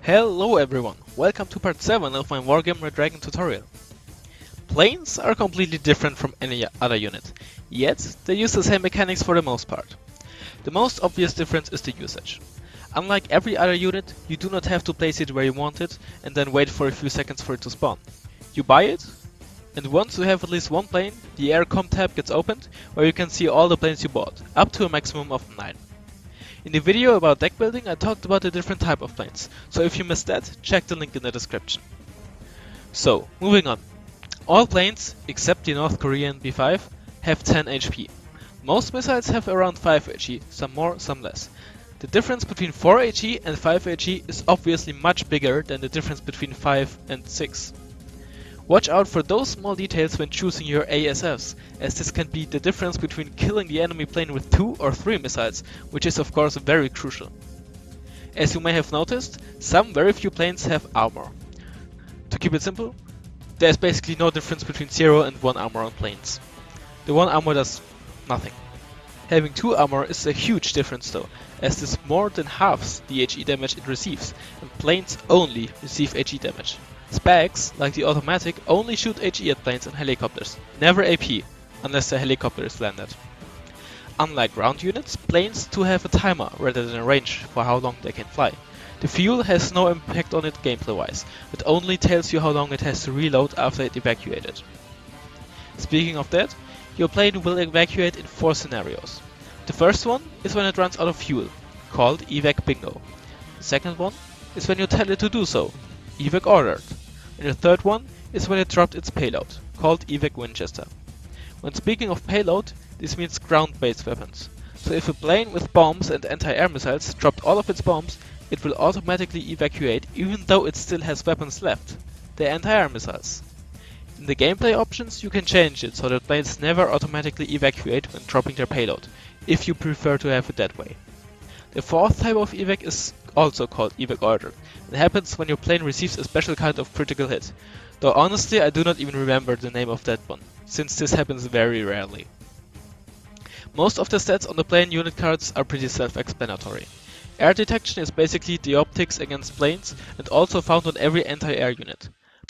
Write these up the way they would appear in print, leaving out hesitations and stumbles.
Hello everyone, welcome to part 7 of my Wargame Red Dragon tutorial. Planes are completely different from any other unit, yet they use the same mechanics for the most part. The most obvious difference is the usage. Unlike every other unit, you do not have to place it where you want it and then wait for a few seconds for it to spawn. You buy it, and once you have at least one plane, the air.com tab gets opened where you can see all the planes you bought, up to a maximum of 9. In the video about deck building I talked about the different type of planes, so if you missed that, check the link in the description. So, moving on. All planes, except the North Korean B5, have 10 HP. Most missiles have around 5 HE, some more, some less. The difference between 4 HE and 5 HE is obviously much bigger than the difference between 5 and 6. Watch out for those small details when choosing your ASFs, as this can be the difference between killing the enemy plane with 2 or 3 missiles, which is of course very crucial. As you may have noticed, some very few planes have armor. To keep it simple, there is basically no difference between 0 and 1 armor on planes. The 1 armor does nothing. Having 2 armor is a huge difference though, as this more than halves the HE damage it receives, and planes only receive HE damage. Specs, like the automatic, only shoot HE at planes and helicopters, never AP, unless the helicopter is landed. Unlike ground units, planes too have a timer rather than a range for how long they can fly. The fuel has no impact on it gameplay wise, it only tells you how long it has to reload after it evacuated. Speaking of that, your plane will evacuate in 4 scenarios. The first one is when it runs out of fuel, called evac bingo. The second one is when you tell it to do so, evac ordered. And the third one is when it dropped its payload, called evac Winchester. When speaking of payload, this means ground-based weapons. So if a plane with bombs and anti-air missiles dropped all of its bombs, it will automatically evacuate even though it still has weapons left, the anti-air missiles. In the gameplay options you can change it so that planes never automatically evacuate when dropping their payload, if you prefer to have it that way. The fourth type of evac is also called evac ordered. It happens when your plane receives a special kind of critical hit, though honestly I do not even remember the name of that one, since this happens very rarely. Most of the stats on the plane unit cards are pretty self-explanatory. Air detection is basically the optics against planes and also found on every anti-air unit.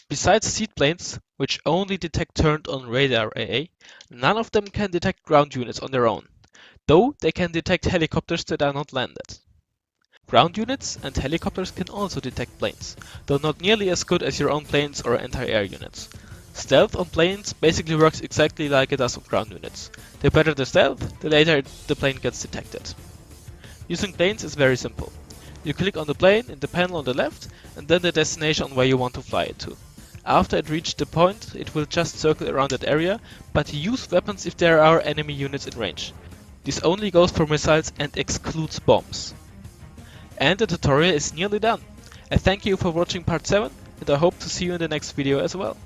Besides seaplanes, which only detect turned on radar AA, none of them can detect ground units on their own, though they can detect helicopters that are not landed. Ground units and helicopters can also detect planes, though not nearly as good as your own planes or anti-air units. Stealth on planes basically works exactly like it does on ground units. The better the stealth, the later the plane gets detected. Using planes is very simple. You click on the plane in the panel on the left and then the destination where you want to fly it to. After it reaches the point, it will just circle around that area, but use weapons if there are enemy units in range. This only goes for missiles and excludes bombs. And the tutorial is nearly done. I thank you for watching part 7 and I hope to see you in the next video as well.